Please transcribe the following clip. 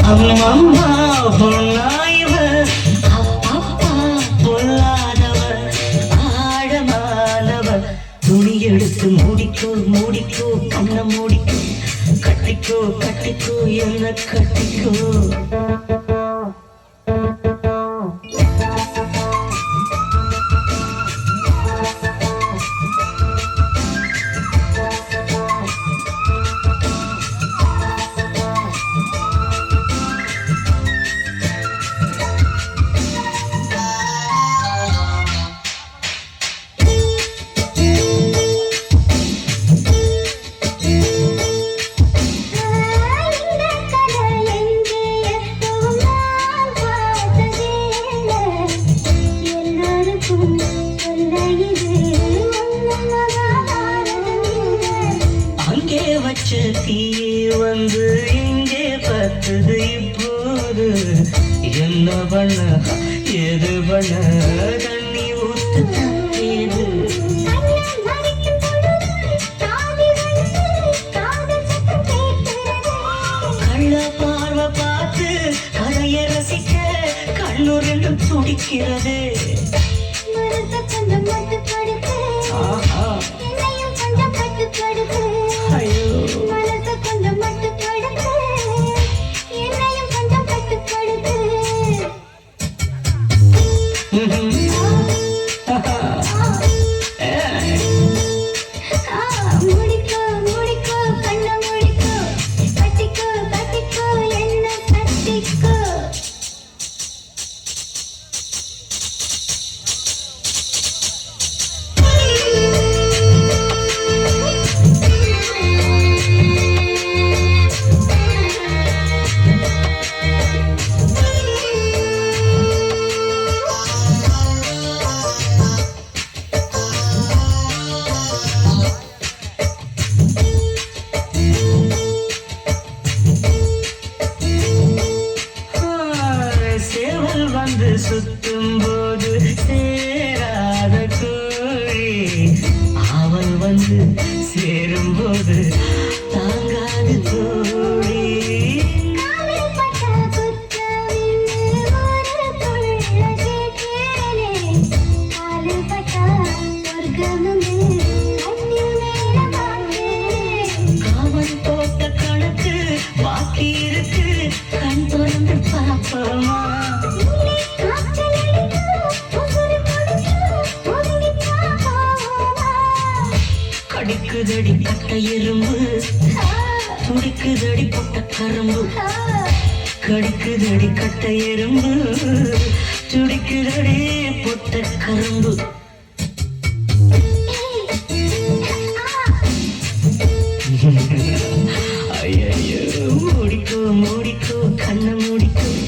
அம்மம்மா பொன்னாயவ அப்பப்பா பொல்லாதவ ஆழமானவ துணி எடுத்து மூடிக்கோ மூடிக்கோ கண்ண மூடிக்கோ கட்டிக்கோ கட்டிக்கோ என்ன கட்டிக்கோ அங்கே வச்ச தீ வந்து இங்கே பத்தது இப்போது என்ன பண்ண எது பண்ண தண்ணி ஊத்து தப்பேது கள்ள பார்வை பார்த்து கதையை ரசிக்க கண்ணு ரெண்டும் துடிக்கிறது வந்து சுத்தும் போது சேராத கோழி அவள் வந்து சேரும் போது தாங்காது கோழி காவல் போட்ட கணக்கு பாக்கி இருக்கு கண் திறந்து பாப்பமா கடிக்குதடி கட்ட எறும்பு துடிக்குதடி பொட்ட கரும்பு கடிக்குதடி கட்ட எறும்பு துடிக்குதடி பொட்ட கரும்பு ஐயோ மூடிக்கோ மூடிக்கோ கண்ண மூடிக்கோ